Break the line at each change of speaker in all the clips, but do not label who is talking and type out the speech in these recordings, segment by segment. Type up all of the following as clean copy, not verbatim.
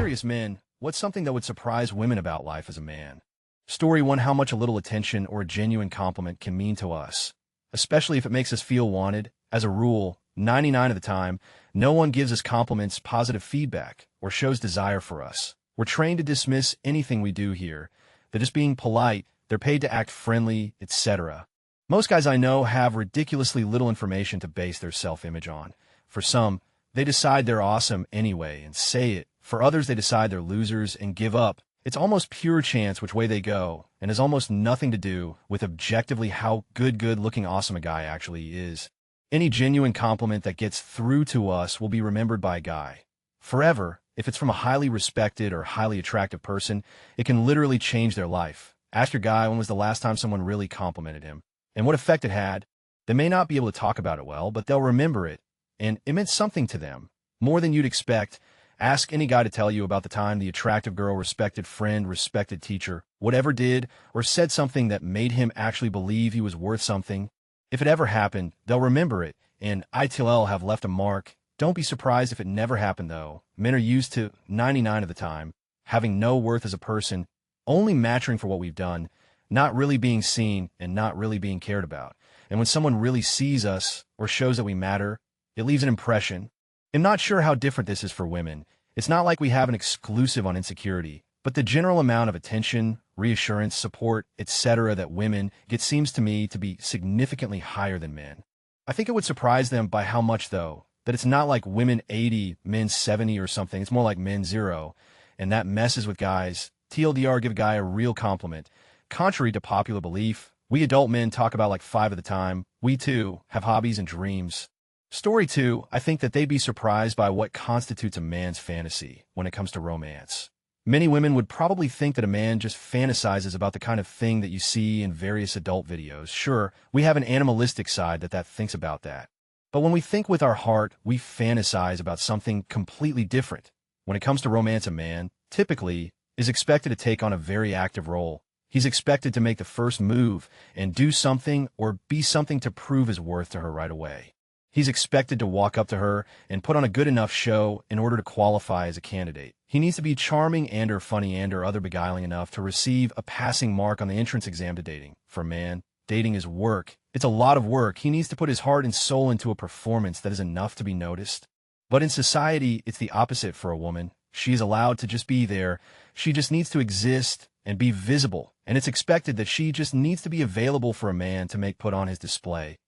Serious men, what's something that would surprise women about life as a man? Story 1: How much a little attention or a genuine compliment can mean to us, especially if it makes us feel wanted. As a rule, 99 of the time, no one gives us compliments, positive feedback, or shows desire for us. We're trained to dismiss anything we do here. They're just being polite, they're paid to act friendly, etc. Most guys I know have ridiculously little information to base their self-image on. For some, they decide they're awesome anyway and say it. For others, they decide they're losers and give up. It's almost pure chance which way they go, and has almost nothing to do with objectively how good-looking awesome a guy actually is. Any genuine compliment that gets through to us will be remembered by a guy forever. If it's from a highly respected or highly attractive person, it can literally change their life. Ask your guy when was the last time someone really complimented him, and what effect it had. They may not be able to talk about it well, but they'll remember it, and it meant something to them, more than you'd expect. Ask any guy to tell you about the time the attractive girl, respected friend, respected teacher, whatever did or said something that made him actually believe he was worth something. If it ever happened, they'll remember it, and it'll have left a mark. Don't be surprised if it never happened, though. Men are used to, 99 of the time, having no worth as a person, only matching for what we've done, not really being seen and not really being cared about. And when someone really sees us or shows that we matter, it leaves an impression. I'm not sure how different this is for women. It's not like we have an exclusive on insecurity, but the general amount of attention, reassurance, support, etc. that women get seems to me to be significantly higher than men. I think it would surprise them by how much, though, that it's not like women 80, men 70 or something. It's more like men 0, and that messes with guys. TLDR, give a guy a real compliment. Contrary to popular belief, we adult men talk about like 5 at the time. We, too, have hobbies and dreams. Story 2, I think that they'd be surprised by what constitutes a man's fantasy when it comes to romance. Many women would probably think that a man just fantasizes about the kind of thing that you see in various adult videos. Sure, we have an animalistic side that thinks about that. But when we think with our heart, we fantasize about something completely different. When it comes to romance, a man, typically, is expected to take on a very active role. He's expected to make the first move and do something or be something to prove his worth to her right away. He's expected to walk up to her and put on a good enough show in order to qualify as a candidate. He needs to be charming and or funny and or other beguiling enough to receive a passing mark on the entrance exam to dating. For a man, dating is work. It's a lot of work. He needs to put his heart and soul into a performance that is enough to be noticed. But in society, it's the opposite for a woman. She is allowed to just be there. She just needs to exist and be visible. And it's expected that she just needs to be available for a man to put on his display.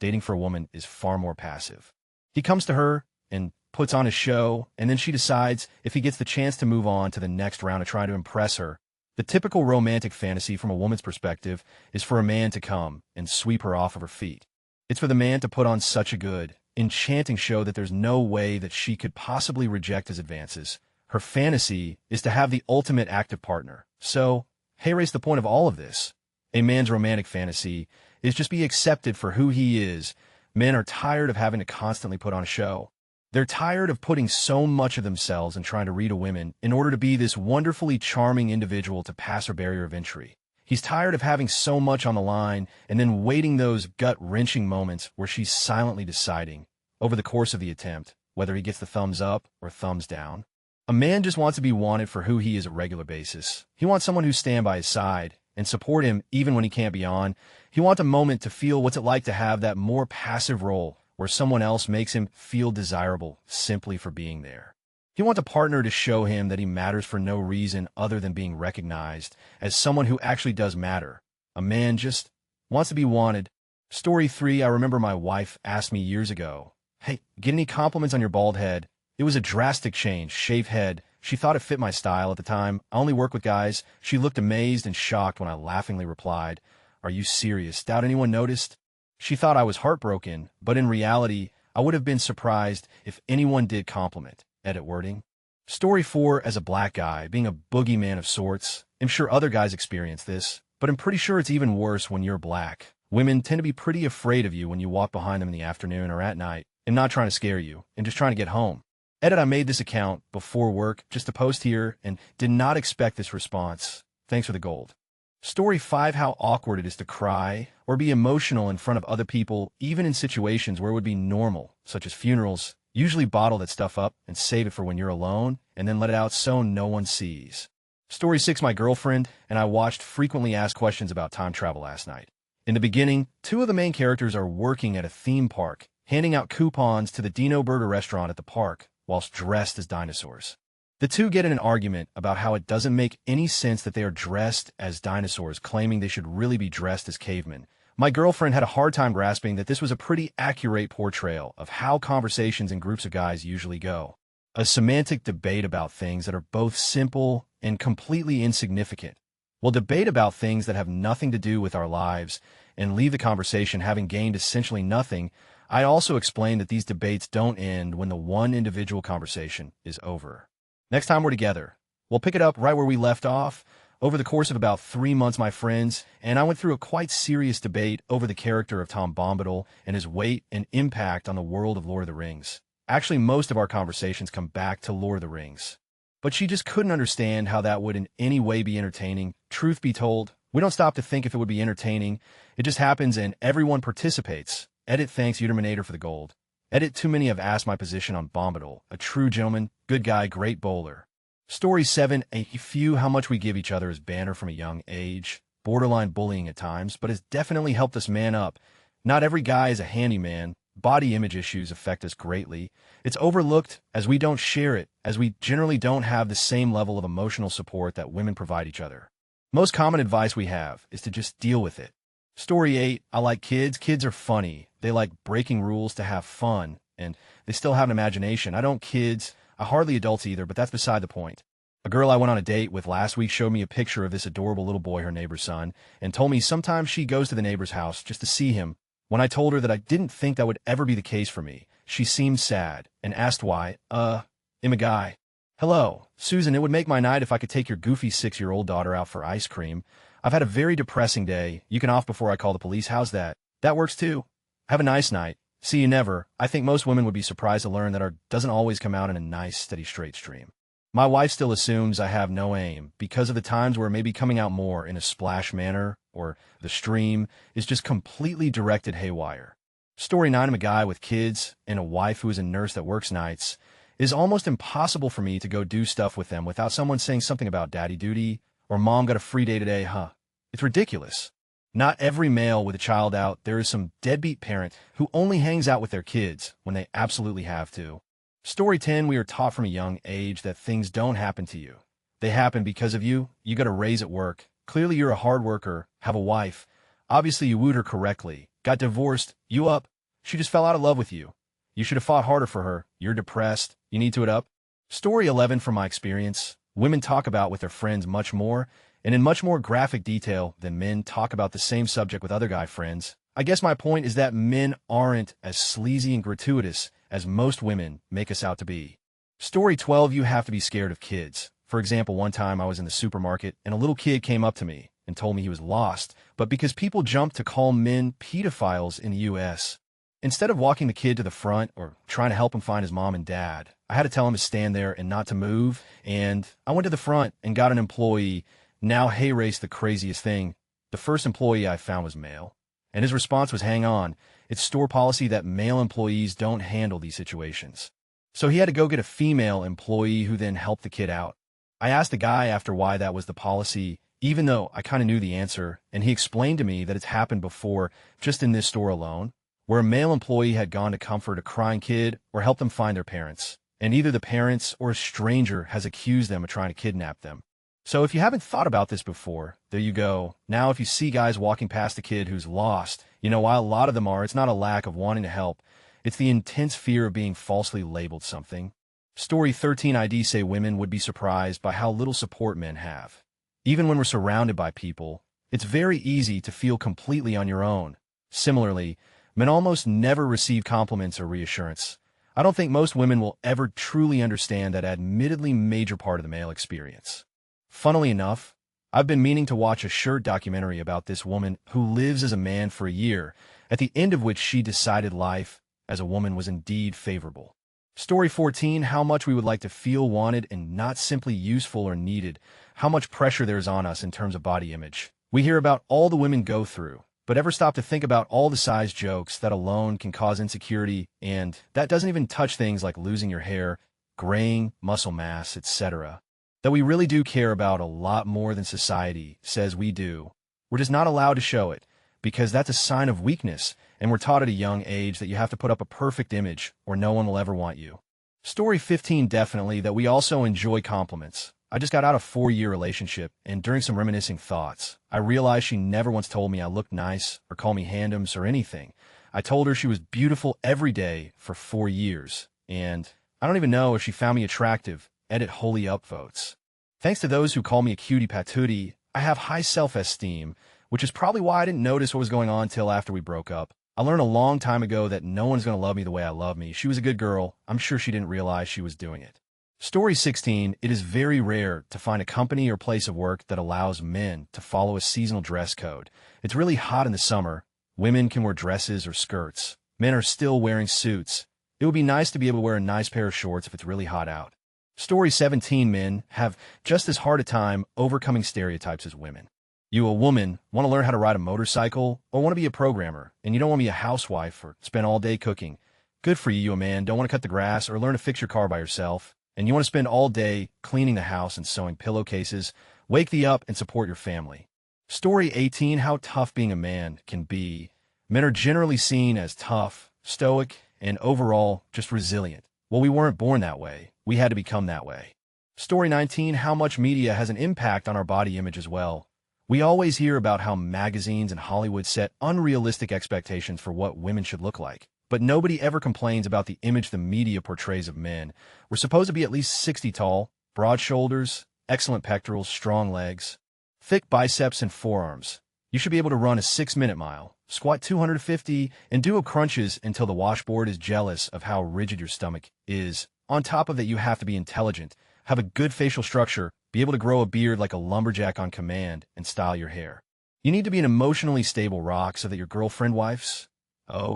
Dating for a woman is far more passive. He comes to her and puts on his show, and then she decides if he gets the chance to move on to the next round to try to impress her. The typical romantic fantasy from a woman's perspective is for a man to come and sweep her off of her feet. It's for the man to put on such a good, enchanting show that there's no way that she could possibly reject his advances. Her fantasy is to have the ultimate active partner. So, here's the point of all of this. A man's romantic fantasy is just be accepted for who he is. Men are tired of having to constantly put on a show. They're tired of putting so much of themselves and trying to read a woman in order to be this wonderfully charming individual to pass her barrier of entry. He's tired of having so much on the line and then waiting those gut-wrenching moments where she's silently deciding, over the course of the attempt, whether he gets the thumbs up or thumbs down. A man just wants to be wanted for who he is on a regular basis. He wants someone who stand by his side and support him even when he can't be on. He wants a moment to feel what's it like to have that more passive role where someone else makes him feel desirable simply for being there. He wants a partner to show him that he matters for no reason other than being recognized as someone who actually does matter. A man just wants to be wanted. Story 3, I remember my wife asked me years ago, "Hey, get any compliments on your bald head?" It was a drastic change, shaved head. She thought it fit my style at the time. I only work with guys. She looked amazed and shocked when I laughingly replied, "Are you serious? Doubt anyone noticed?" She thought I was heartbroken, but in reality, I would have been surprised if anyone did compliment. Edit wording. Story 4, as a black guy, being a boogeyman of sorts. I'm sure other guys experience this, but I'm pretty sure it's even worse when you're black. Women tend to be pretty afraid of you when you walk behind them in the afternoon or at night. I'm not trying to scare you, I'm just trying to get home. Edit, I made this account before work just to post here and did not expect this response. Thanks for the gold. Story 5, how awkward it is to cry or be emotional in front of other people, even in situations where it would be normal, such as funerals. Usually bottle that stuff up and save it for when you're alone, and then let it out so no one sees. Story 6. My girlfriend and I watched frequently asked questions about time travel last night. In the beginning, two of the main characters are working at a theme park, handing out coupons to the Dino Burger restaurant at the park, whilst dressed as dinosaurs. The two get in an argument about how it doesn't make any sense that they are dressed as dinosaurs, claiming they should really be dressed as cavemen. My girlfriend had a hard time grasping that this was a pretty accurate portrayal of how conversations in groups of guys usually go. A semantic debate about things that are both simple and completely insignificant. We'll debate about things that have nothing to do with our lives and leave the conversation having gained essentially nothing. I also explained that these debates don't end when the one individual conversation is over. Next time we're together, we'll pick it up right where we left off. Over the course of about 3 months, my friends and I went through a quite serious debate over the character of Tom Bombadil and his weight and impact on the world of Lord of the Rings. Actually, most of our conversations come back to Lord of the Rings. But she just couldn't understand how that would in any way be entertaining. Truth be told, we don't stop to think if it would be entertaining. It just happens and everyone participates. Edit, thanks Uterminator for the gold. Edit, too many have asked my position on Bombadil. A true gentleman, good guy, great bowler. Story 7. A few how much we give each other as banter from a young age. Borderline bullying at times, but has definitely helped us man up. Not every guy is a handyman. Body image issues affect us greatly. It's overlooked as we don't share it, as we generally don't have the same level of emotional support that women provide each other. Most common advice we have is to just deal with it. Story 8. I like kids. Kids are funny. They like breaking rules to have fun, and they still have an imagination. I don't kids. I hardly adults either, but that's beside the point. A girl I went on a date with last week showed me a picture of this adorable little boy, her neighbor's son, and told me sometimes she goes to the neighbor's house just to see him. When I told her that I didn't think that would ever be the case for me, she seemed sad and asked why. I'm a guy. Hello, Susan, it would make my night if I could take your goofy 6-year-old daughter out for ice cream. I've had a very depressing day. You can off before I call the police. How's that? That works too. Have a nice night. See you never. I think most women would be surprised to learn that art doesn't always come out in a nice, steady, straight stream. My wife still assumes I have no aim because of the times where it may be coming out more in a splash manner or the stream is just completely directed haywire. Story 9. I'm a guy with kids and a wife who is a nurse that works nights. It is almost impossible for me to go do stuff with them without someone saying something about daddy duty or mom got a free day today, huh? It's ridiculous. Not every male with a child out, there is some deadbeat parent who only hangs out with their kids when they absolutely have to. Story 10. We are taught from a young age that things don't happen to you. They happen because of you. You got a raise at work. Clearly you're a hard worker, have a wife. Obviously you wooed her correctly. Got divorced. You up. She just fell out of love with you. You should have fought harder for her. You're depressed. You need to it up. Story 11. From my experience, women talk about with their friends much more and in much more graphic detail than men talk about the same subject with other guy friends. I guess my point is that men aren't as sleazy and gratuitous as most women make us out to be. Story 12. You have to be scared of kids. For example, one time I was in the supermarket and a little kid came up to me and told me he was lost, but because people jumped to call men pedophiles in the U.S., instead of walking the kid to the front or trying to help him find his mom and dad, I had to tell him to stand there and not to move, and I went to the front and got an employee. Now, hey, race, the craziest thing. The first employee I found was male, and his response was, hang on, it's store policy that male employees don't handle these situations. So he had to go get a female employee who then helped the kid out. I asked the guy after why that was the policy, even though I kind of knew the answer, and he explained to me that it's happened before just in this store alone, where a male employee had gone to comfort a crying kid or help them find their parents, and either the parents or a stranger has accused them of trying to kidnap them. So if you haven't thought about this before, there you go. Now if you see guys walking past a kid who's lost, while a lot of them are, it's not a lack of wanting to help. It's the intense fear of being falsely labeled something. Story 13. ID say women would be surprised by how little support men have. Even when we're surrounded by people, it's very easy to feel completely on your own. Similarly, men almost never receive compliments or reassurance. I don't think most women will ever truly understand that admittedly major part of the male experience. Funnily enough, I've been meaning to watch a short documentary about this woman who lives as a man for a year, at the end of which she decided life as a woman was indeed favorable. Story 14. How much we would like to feel wanted and not simply useful or needed. How much pressure there is on us in terms of body image. We hear about all the women go through, but ever stop to think about all the size jokes that alone can cause insecurity, and that doesn't even touch things like losing your hair, graying, muscle mass, etc. That we really do care about a lot more than society says we do. We're just not allowed to show it, because that's a sign of weakness, and we're taught at a young age that you have to put up a perfect image or no one will ever want you. Story 15, definitely that we also enjoy compliments. I just got out of a 4-year relationship, and during some reminiscing thoughts, I realized she never once told me I looked nice or called me handsome or anything. I told her she was beautiful every day for 4 years, and I don't even know if she found me attractive. Edit holy upvotes. Thanks to those who call me a cutie patootie, I have high self-esteem, which is probably why I didn't notice what was going on till after we broke up. I learned a long time ago that no one's going to love me the way I love me. She was a good girl. I'm sure she didn't realize she was doing it. Story 16, it is very rare to find a company or place of work that allows men to follow a seasonal dress code. It's really hot in the summer. Women can wear dresses or skirts. Men are still wearing suits. It would be nice to be able to wear a nice pair of shorts if it's really hot out. Story 17, men have just as hard a time overcoming stereotypes as women. You, a woman, want to learn how to ride a motorcycle or want to be a programmer, and you don't want to be a housewife or spend all day cooking. Good for you, you a man, don't want to cut the grass or learn to fix your car by yourself, and you want to spend all day cleaning the house and sewing pillowcases. Wake thee up and support your family. Story 18, how tough being a man can be. Men are generally seen as tough, stoic, and overall just resilient. Well, we weren't born that way. We had to become that way. Story 19, how much media has an impact on our body image as well. We always hear about how magazines and Hollywood set unrealistic expectations for what women should look like. But nobody ever complains about the image the media portrays of men. We're supposed to be at least 60 tall, broad shoulders, excellent pectorals, strong legs, thick biceps and forearms. You should be able to run a 6-minute mile, squat 250, and do crunches until the washboard is jealous of how rigid your stomach is. On top of that, you have to be intelligent, have a good facial structure, be able to grow a beard like a lumberjack on command, and style your hair. You need to be an emotionally stable rock so that your girlfriend wives,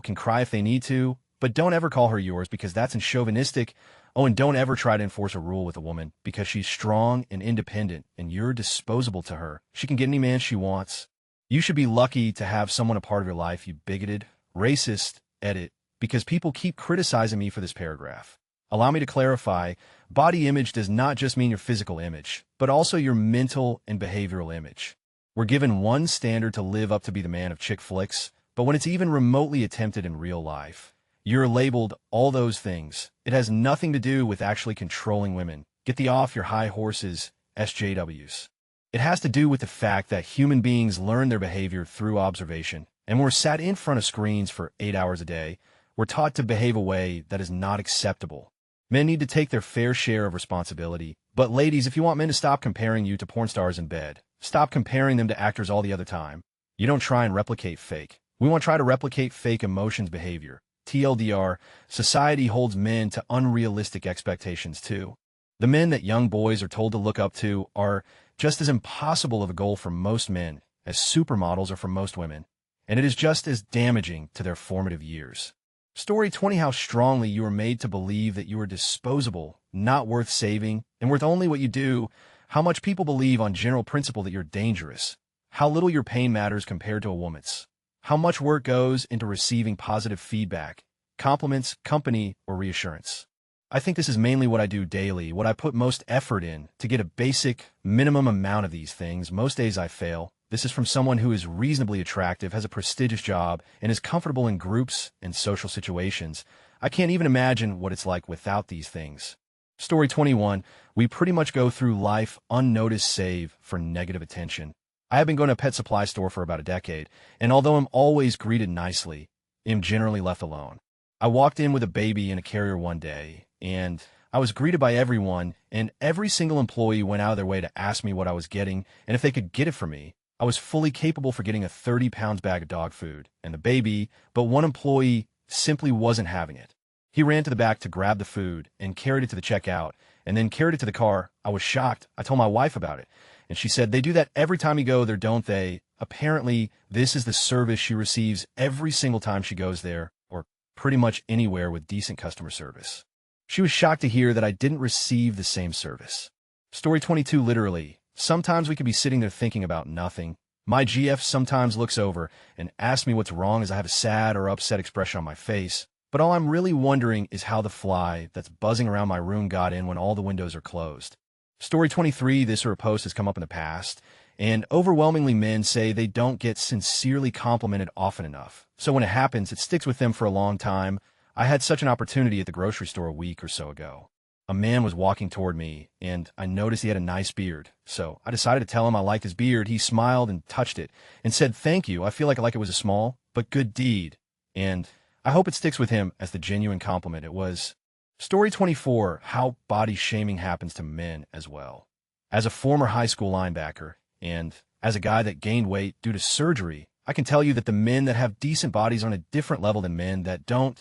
can cry if they need to, but don't ever call her yours because that's chauvinistic. And don't ever try to enforce a rule with a woman because she's strong and independent and you're disposable to her. She can get any man she wants. You should be lucky to have someone a part of your life, you bigoted, racist, edit, because people keep criticizing me for this paragraph. Allow me to clarify, body image does not just mean your physical image, but also your mental and behavioral image. We're given one standard to live up to be the man of chick flicks, but when it's even remotely attempted in real life, you're labeled all those things. It has nothing to do with actually controlling women. Get thee off your high horses, SJWs. It has to do with the fact that human beings learn their behavior through observation, and when we're sat in front of screens for 8 hours a day, we're taught to behave a way that is not acceptable. Men need to take their fair share of responsibility, but ladies, if you want men to stop comparing you to porn stars in bed, stop comparing them to actors all the other time. You don't try and replicate fake. We want to try to replicate fake emotions behavior. TLDR, society holds men to unrealistic expectations too. The men that young boys are told to look up to are just as impossible of a goal for most men as supermodels are for most women, and it is just as damaging to their formative years. Story 20, how strongly you are made to believe that you are disposable, not worth saving, and worth only what you do, how much people believe on general principle that you're dangerous, how little your pain matters compared to a woman's. How much work goes into receiving positive feedback, compliments, company, or reassurance. I think this is mainly what I do daily, what I put most effort in to get a basic, minimum amount of these things. Most days I fail. This is from someone who is reasonably attractive, has a prestigious job, and is comfortable in groups and social situations. I can't even imagine what it's like without these things. Story 21, we pretty much go through life unnoticed save for negative attention. I have been going to a pet supply store for about a decade, and although I'm always greeted nicely, I'm generally left alone. I walked in with a baby in a carrier one day, and I was greeted by everyone, and every single employee went out of their way to ask me what I was getting, and if they could get it for me. I was fully capable for getting a 30-pound bag of dog food and the baby, but one employee simply wasn't having it. He ran to the back to grab the food and carried it to the checkout, and then carried it to the car. I was shocked. I told my wife about it. And she said, they do that every time you go there, don't they? Apparently, this is the service she receives every single time she goes there, or pretty much anywhere with decent customer service. She was shocked to hear that I didn't receive the same service. Story 22, literally. Sometimes we could be sitting there thinking about nothing, My GF sometimes looks over and asks me what's wrong as I have a sad or upset expression on my face, but all I'm really wondering is how the fly that's buzzing around my room got in when all the windows are closed. Story 23, this sort of post has come up in the past, and overwhelmingly men say they don't get sincerely complimented often enough. So when it happens, it sticks with them for a long time. I had such an opportunity at the grocery store a week or so ago. A man was walking toward me, and I noticed he had a nice beard. So I decided to tell him I liked his beard. He smiled and touched it and said, "Thank you. I feel like it was a small but good deed." And I hope it sticks with him as the genuine compliment it was. Story 24, how body shaming happens to men as well. As a former high school linebacker, and as a guy that gained weight due to surgery, I can tell you that the men that have decent bodies are on a different level than men that don't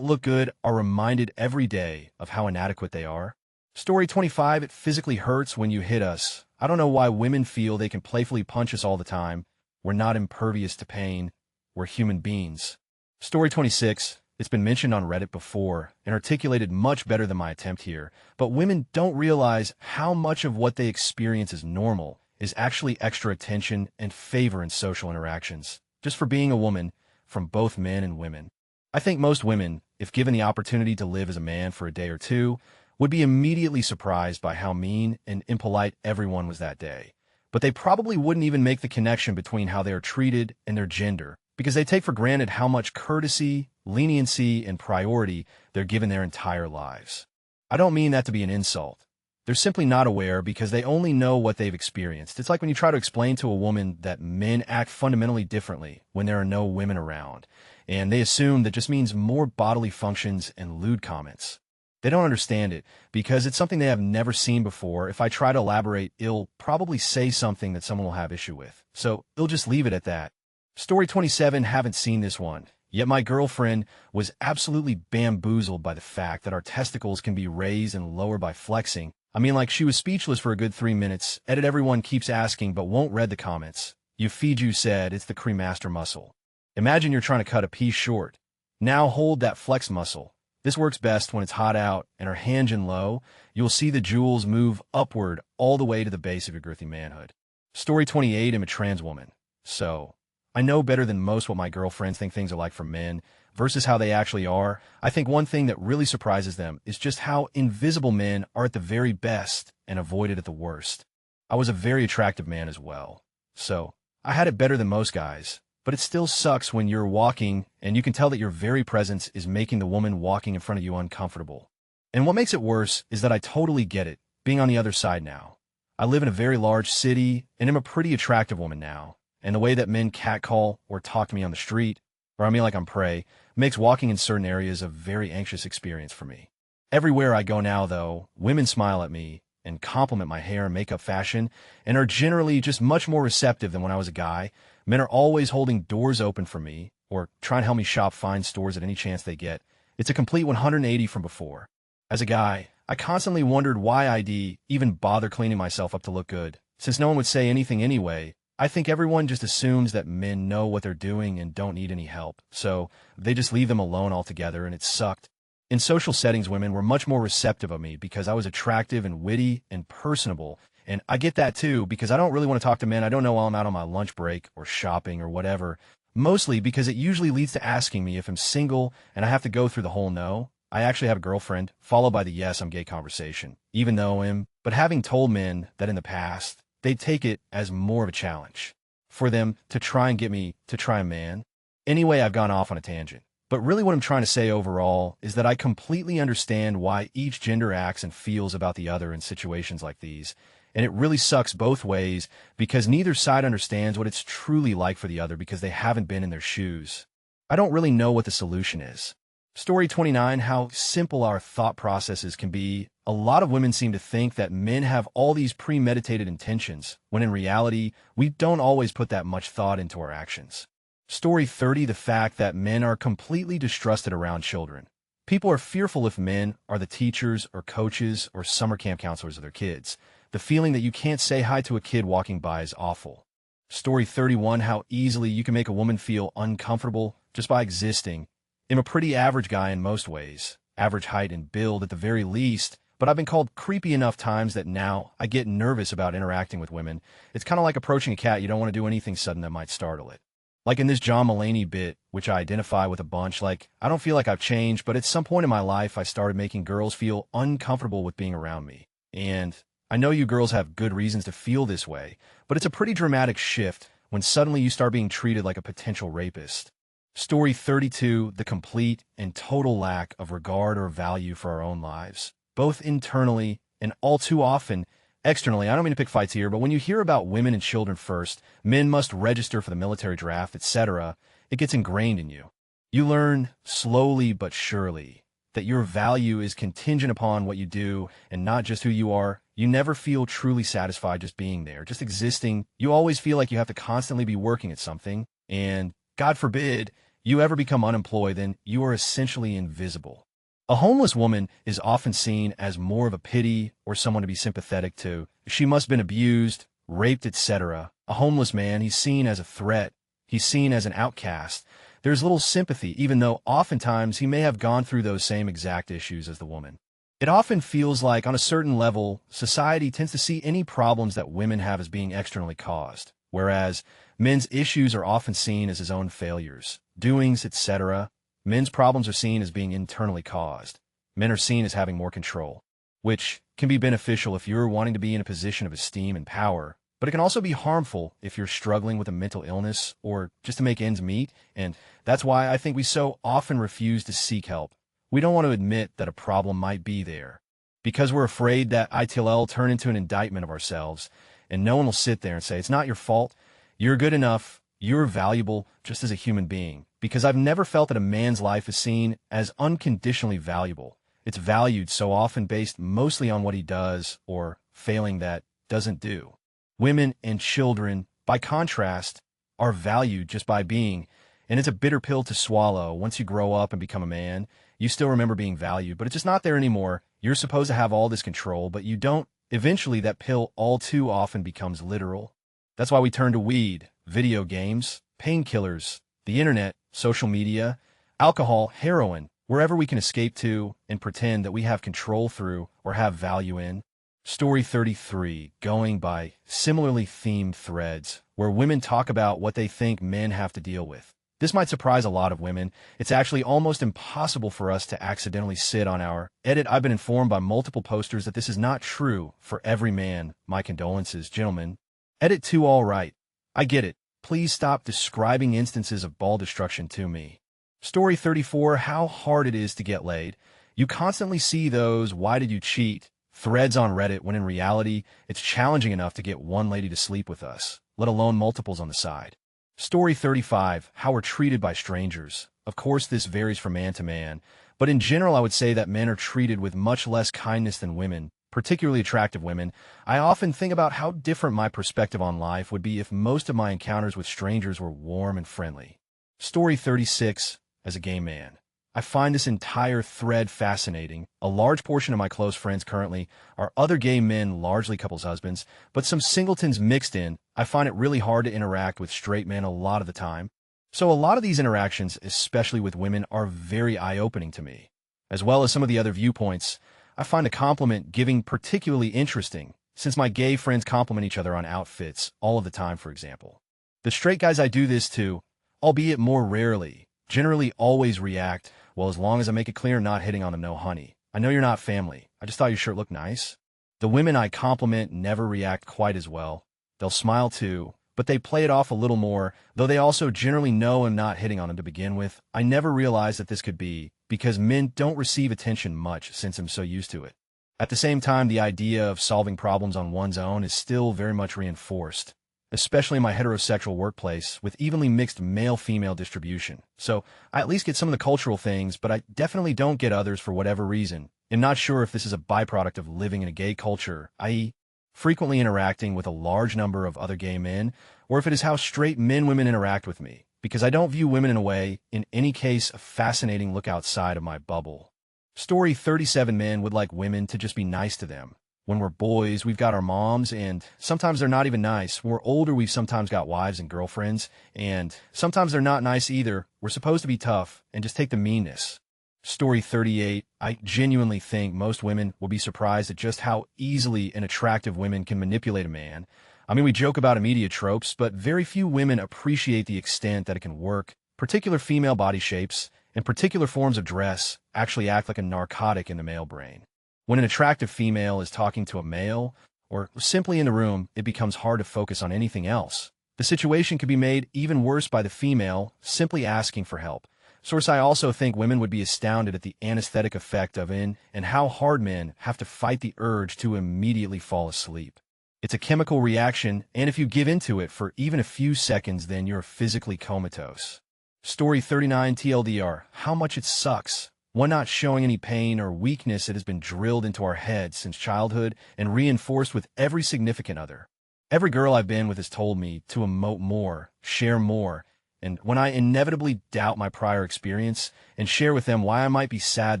look good are reminded every day of how inadequate they are. Story 25, it physically hurts when you hit us. I don't know why women feel they can playfully punch us all the time. We're not impervious to pain. We're human beings. Story 26, it's been mentioned on Reddit before and articulated much better than my attempt here, but women don't realize how much of what they experience as normal is actually extra attention and favor in social interactions, just for being a woman, from both men and women. I think most women, if given the opportunity to live as a man for a day or two, would be immediately surprised by how mean and impolite everyone was that day. But they probably wouldn't even make the connection between how they are treated and their gender, because they take for granted how much courtesy, leniency, and priority they're given their entire lives. I don't mean that to be an insult. They're simply not aware because they only know what they've experienced. It's like when you try to explain to a woman that men act fundamentally differently when there are no women around, and they assume that just means more bodily functions and lewd comments. They don't understand it because it's something they have never seen before. If I try to elaborate, it'll probably say something that someone will have issue with. So they'll just leave it at that. Story 27, haven't seen this one. Yet my girlfriend was absolutely bamboozled by the fact that our testicles can be raised and lowered by flexing. I mean, like, she was speechless for a good 3 minutes. Edit everyone keeps asking but won't read the comments. You said it's the cremaster muscle. Imagine you're trying to cut a piece short. Now hold that flex muscle. This works best when it's hot out and are hinging low. You'll see the jewels move upward all the way to the base of your girthy manhood. Story 28, I'm a trans woman. So I know better than most what my girlfriends think things are like for men versus how they actually are. I think one thing that really surprises them is just how invisible men are at the very best and avoided at the worst. I was a very attractive man as well. So I had it better than most guys, but it still sucks when you're walking and you can tell that your very presence is making the woman walking in front of you uncomfortable. And what makes it worse is that I totally get it, being on the other side now. I live in a very large city and am a pretty attractive woman now. And the way that men catcall or talk to me on the street, or I mean like I'm prey, makes walking in certain areas a very anxious experience for me. Everywhere I go now, though, women smile at me and compliment my hair and makeup fashion and are generally just much more receptive than when I was a guy. Men are always holding doors open for me or trying to help me shop fine stores at any chance they get. It's a complete 180 from before. As a guy, I constantly wondered why I'd even bother cleaning myself up to look good. Since no one would say anything anyway, I think everyone just assumes that men know what they're doing and don't need any help, so they just leave them alone altogether, and it sucked. In social settings, women were much more receptive of me because I was attractive and witty and personable, and I get that too because I don't really want to talk to men I don't know while I'm out on my lunch break or shopping or whatever, mostly because it usually leads to asking me if I'm single and I have to go through the whole no, I actually have a girlfriend, followed by the yes, I'm gay conversation, even though but having told men that in the past, they take it as more of a challenge for them to try and get me to try a man. Anyway, I've gone off on a tangent. But really what I'm trying to say overall is that I completely understand why each gender acts and feels about the other in situations like these. And it really sucks both ways because neither side understands what it's truly like for the other because they haven't been in their shoes. I don't really know what the solution is. Story 29, how simple our thought processes can be. A lot of women seem to think that men have all these premeditated intentions, when in reality, we don't always put that much thought into our actions. Story 30, the fact that men are completely distrusted around children. People are fearful if men are the teachers or coaches or summer camp counselors of their kids. The feeling that you can't say hi to a kid walking by is awful. Story 31, how easily you can make a woman feel uncomfortable just by existing. I'm a pretty average guy in most ways, average height and build at the very least, but I've been called creepy enough times that now I get nervous about interacting with women. It's kind of like approaching a cat. You don't want to do anything sudden that might startle it. Like in this John Mulaney bit, which I identify with a bunch, like, I don't feel like I've changed, but at some point in my life, I started making girls feel uncomfortable with being around me. And I know you girls have good reasons to feel this way, but it's a pretty dramatic shift when suddenly you start being treated like a potential rapist. Story 32, the complete and total lack of regard or value for our own lives, both internally and all too often externally. I don't mean to pick fights here, but when you hear about women and children first, men must register for the military draft, etc., it gets ingrained in you. You learn slowly but surely that your value is contingent upon what you do and not just who you are. You never feel truly satisfied just being there, just existing. You always feel like you have to constantly be working at something, and God forbid you ever become unemployed, then you are essentially invisible. A homeless woman is often seen as more of a pity or someone to be sympathetic to. She must have been abused, raped, etc. A homeless man, he's seen as a threat. He's seen as an outcast. There's little sympathy, even though oftentimes he may have gone through those same exact issues as the woman. It often feels like, on a certain level, society tends to see any problems that women have as being externally caused, whereas men's issues are often seen as his own failures, doings, etc. Men's problems are seen as being internally caused. Men are seen as having more control, which can be beneficial if you're wanting to be in a position of esteem and power, but it can also be harmful if you're struggling with a mental illness or just to make ends meet, and that's why I think we so often refuse to seek help. We don't want to admit that a problem might be there, because we're afraid that ITL will turn into an indictment of ourselves, and no one will sit there and say, it's not your fault, you're good enough, you're valuable just as a human being. Because I've never felt that a man's life is seen as unconditionally valuable. It's valued so often based mostly on what he does or failing that doesn't do. Women and children, by contrast, are valued just by being, and it's a bitter pill to swallow. Once you grow up and become a man, you still remember being valued, but it's just not there anymore. You're supposed to have all this control, but you don't. Eventually, that pill all too often becomes literal. That's why we turn to weed, video games, painkillers, the internet, social media, alcohol, heroin, wherever we can escape to and pretend that we have control through or have value in. Story 33, going by similarly themed threads, where women talk about what they think men have to deal with. This might surprise a lot of women. It's actually almost impossible for us to accidentally sit on our edit. I've been informed by multiple posters that this is not true for every man. My condolences, gentlemen. Edit 2, all right. I get it. Please stop describing instances of ball destruction to me. Story 34, how hard it is to get laid. You constantly see those "why did you cheat" threads on Reddit when in reality, it's challenging enough to get one lady to sleep with us, let alone multiples on the side. Story 35, how we're treated by strangers. Of course, this varies from man to man, but in general, I would say that men are treated with much less kindness than women, particularly attractive women. I often think about how different my perspective on life would be if most of my encounters with strangers were warm and friendly. Story 36, as a gay man. I find this entire thread fascinating. A large portion of my close friends currently are other gay men, largely couples' husbands, but some singletons mixed in. I find it really hard to interact with straight men a lot of the time. So a lot of these interactions, especially with women, are very eye-opening to me. As well as some of the other viewpoints, I find a compliment giving particularly interesting, since my gay friends compliment each other on outfits all of the time, for example. The straight guys I do this to, albeit more rarely, generally always react, well, as long as I make it clear not hitting on them, no honey. I know you're not family. I just thought your shirt looked nice. The women I compliment never react quite as well. They'll smile too, but they play it off a little more, though they also generally know I'm not hitting on them to begin with. I never realized that this could be, because men don't receive attention much since I'm so used to it. At the same time, the idea of solving problems on one's own is still very much reinforced, especially in my heterosexual workplace with evenly mixed male-female distribution. So I at least get some of the cultural things, but I definitely don't get others for whatever reason. I'm not sure if this is a byproduct of living in a gay culture, i.e., frequently interacting with a large number of other gay men, or if it is how straight men-women interact with me, because I don't view women in a way, in any case, a fascinating look outside of my bubble. Story 37, men would like women to just be nice to them. When we're boys, we've got our moms, and sometimes they're not even nice. When we're older, we've sometimes got wives and girlfriends, and sometimes they're not nice either. We're supposed to be tough and just take the meanness. Story 38. I genuinely think most women will be surprised at just how easily and attractive women can manipulate a man. I mean, we joke about immediate tropes, but very few women appreciate the extent that it can work. Particular female body shapes and particular forms of dress actually act like a narcotic in the male brain. When an attractive female is talking to a male, or simply in the room, it becomes hard to focus on anything else. The situation could be made even worse by the female simply asking for help. Source: I also think women would be astounded at the anesthetic effect of and how hard men have to fight the urge to immediately fall asleep. It's a chemical reaction, and if you give into it for even a few seconds, then you're physically comatose. Story 39. TLDR, how much it sucks. One not showing any pain or weakness that has been drilled into our heads since childhood and reinforced with every significant other. Every girl I've been with has told me to emote more, share more, and when I inevitably doubt my prior experience and share with them why I might be sad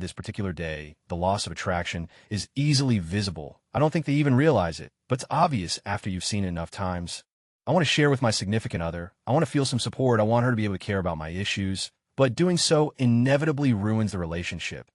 this particular day, the loss of attraction is easily visible. I don't think they even realize it, but it's obvious after you've seen it enough times. I want to share with my significant other. I want to feel some support. I want her to be able to care about my issues, but doing so inevitably ruins the relationship.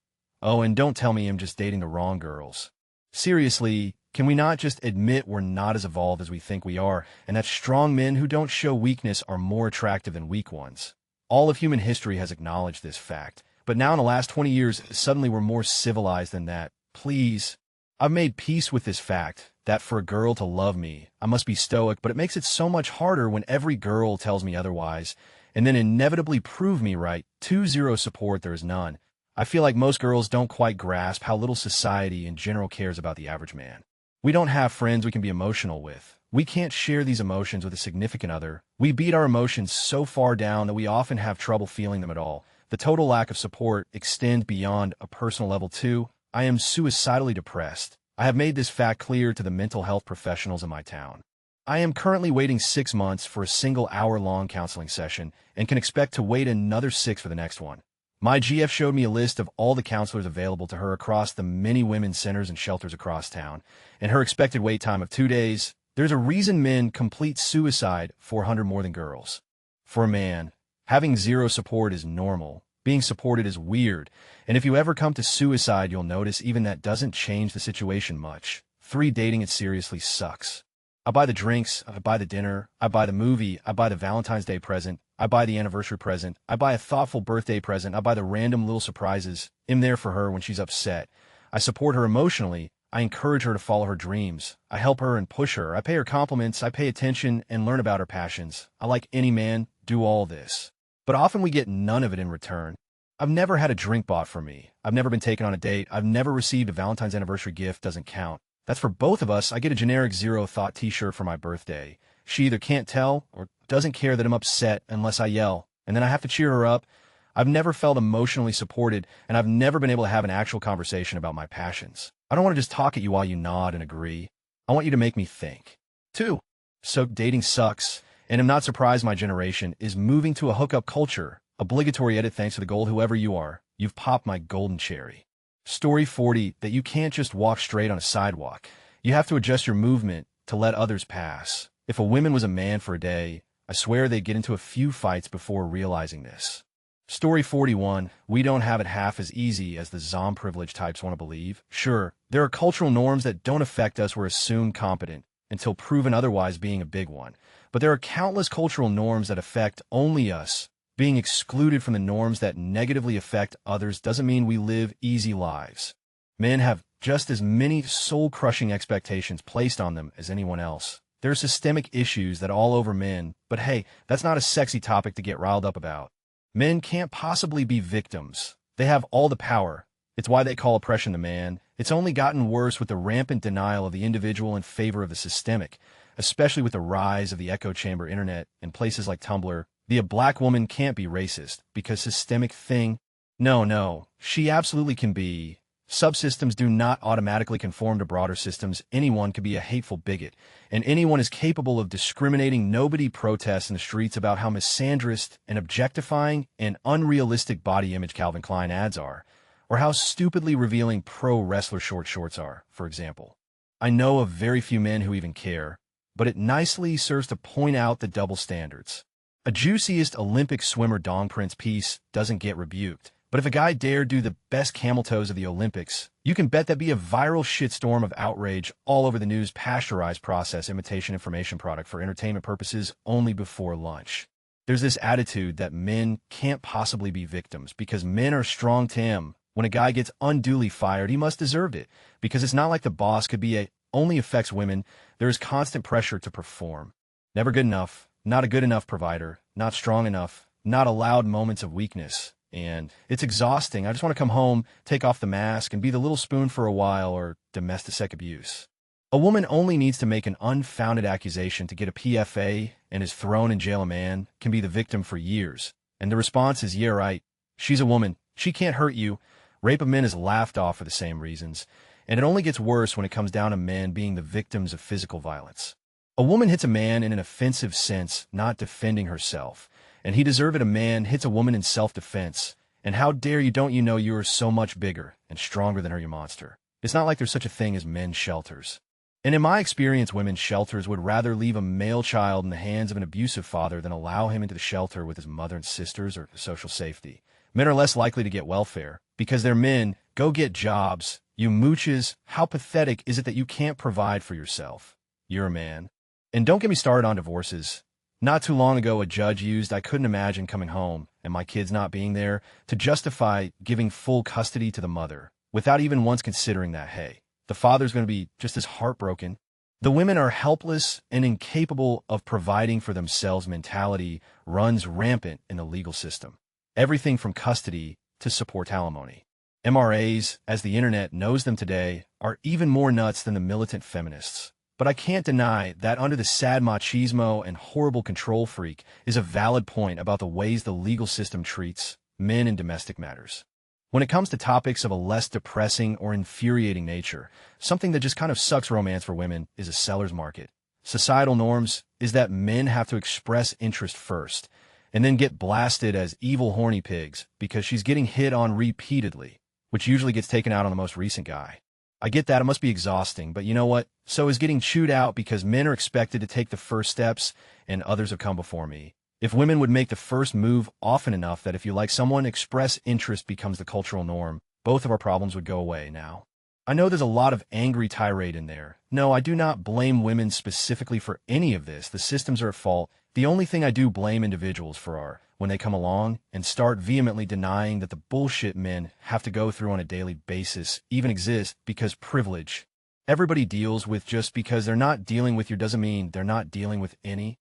Oh, and don't tell me I'm just dating the wrong girls. Seriously, can we not just admit we're not as evolved as we think we are, and that strong men who don't show weakness are more attractive than weak ones? All of human history has acknowledged this fact, but now in the last 20 years, suddenly we're more civilized than that. Please. I've made peace with this fact that for a girl to love me, I must be stoic, but it makes it so much harder when every girl tells me otherwise, and then inevitably prove me right. 2-0 support, there is none. I feel like most girls don't quite grasp how little society in general cares about the average man. We don't have friends we can be emotional with. We can't share these emotions with a significant other. We beat our emotions so far down that we often have trouble feeling them at all. The total lack of support extends beyond a personal level too. I am suicidally depressed. I have made this fact clear to the mental health professionals in my town. I am currently waiting 6 months for a single hour-long counseling session and can expect to wait another 6 for the next one. My GF showed me a list of all the counselors available to her across the many women's centers and shelters across town, and her expected wait time of 2 days. There's a reason men complete suicide 400 more than girls. For a man, having zero support is normal. Being supported is weird, and if you ever come to suicide, you'll notice even that doesn't change the situation much. 3. Dating it seriously sucks. I buy the drinks, I buy the dinner, I buy the movie, I buy the Valentine's Day present, I buy the anniversary present, I buy a thoughtful birthday present, I buy the random little surprises. I'm there for her when she's upset. I support her emotionally. I encourage her to follow her dreams. I help her and push her. I pay her compliments. I pay attention and learn about her passions. I, like any man, do all this. But often we get none of it in return. I've never had a drink bought for me. I've never been taken on a date. I've never received a Valentine's anniversary gift. Doesn't count. That's for both of us. I get a generic zero thought t-shirt for my birthday. She either can't tell or doesn't care that I'm upset unless I yell, and then I have to cheer her up. I've never felt emotionally supported, and I've never been able to have an actual conversation about my passions. I don't want to just talk at you while you nod and agree. I want you to make me think. 2. So dating sucks, and I'm not surprised my generation is moving to a hookup culture. Obligatory edit. Thanks for the gold, whoever you are. You've popped my golden cherry. Story 40. That you can't just walk straight on a sidewalk. You have to adjust your movement to let others pass. If a woman was a man for a day, I swear they'd get into a few fights before realizing this. Story 41. We don't have it half as easy as the Zom privilege types want to believe. Sure, there are cultural norms that don't affect us. We're assumed competent until proven otherwise, being a big one. But there are countless cultural norms that affect only us. Being excluded from the norms that negatively affect others doesn't mean we live easy lives. Men have just as many soul-crushing expectations placed on them as anyone else. There are systemic issues that all over men, but hey, that's not a sexy topic to get riled up about. Men can't possibly be victims. They have all the power. It's why they call oppression the man. It's only gotten worse with the rampant denial of the individual in favor of the systemic, especially with the rise of the echo chamber internet and places like Tumblr. A black woman can't be racist because systemic thing. No, she absolutely can be. Subsystems do not automatically conform to broader systems. Anyone could be a hateful bigot, and anyone is capable of discriminating. Nobody protests in the streets about how misandrist and objectifying and unrealistic body image Calvin Klein ads are, or how stupidly revealing pro wrestler short shorts are, for example. I know of very few men who even care, but it nicely serves to point out the double standards. A juiciest Olympic swimmer dong prince piece doesn't get rebuked. But if a guy dare do the best camel toes of the Olympics, you can bet that'd be a viral shitstorm of outrage all over the news. Pasteurized process imitation information product for entertainment purposes only before lunch. There's this attitude that men can't possibly be victims because men are strong. Tim, when a guy gets unduly fired, he must deserve it because it's not like the boss could be only affects women. There is constant pressure to perform. Never good enough, not a good enough provider, not strong enough, not allowed moments of weakness. And it's exhausting. I just want to come home, take off the mask, and be the little spoon for a while, or domestic abuse. A woman only needs to make an unfounded accusation to get a PFA and is thrown in jail. A man can be the victim for years. And the response is, yeah, right. She's a woman. She can't hurt you. Rape of men is laughed off for the same reasons. And it only gets worse when it comes down to men being the victims of physical violence. A woman hits a man in an offensive sense, not defending herself. And he deserved it. A man hits a woman in self-defense. And how dare you, don't you know you are so much bigger and stronger than her, you monster. It's not like there's such a thing as men's shelters. And in my experience, women's shelters would rather leave a male child in the hands of an abusive father than allow him into the shelter with his mother and sisters or social safety. Men are less likely to get welfare because they're men. Go get jobs. You mooches, how pathetic is it that you can't provide for yourself? You're a man. And don't get me started on divorces. Not too long ago, a judge used "I couldn't imagine coming home and my kids not being there" to justify giving full custody to the mother, without even once considering that, hey, the father's going to be just as heartbroken. The women are helpless and incapable of providing for themselves. Mentality runs rampant in the legal system. Everything from custody to support alimony. MRAs, as the internet knows them today, are even more nuts than the militant feminists. But I can't deny that under the sad machismo and horrible control freak is a valid point about the ways the legal system treats men in domestic matters. When it comes to topics of a less depressing or infuriating nature, something that just kind of sucks romance for women is a seller's market. Societal norms is that men have to express interest first and then get blasted as evil horny pigs because she's getting hit on repeatedly, which usually gets taken out on the most recent guy. I get that, it must be exhausting, but you know what? So is getting chewed out because men are expected to take the first steps and others have come before me. If women would make the first move often enough that if you like someone, express interest becomes the cultural norm, both of our problems would go away now. I know there's a lot of angry tirade in there. No, I do not blame women specifically for any of this. The systems are at fault. The only thing I do blame individuals for are when they come along and start vehemently denying that the bullshit men have to go through on a daily basis even exists because privilege. Everybody deals with. Just because they're not dealing with you doesn't mean they're not dealing with any.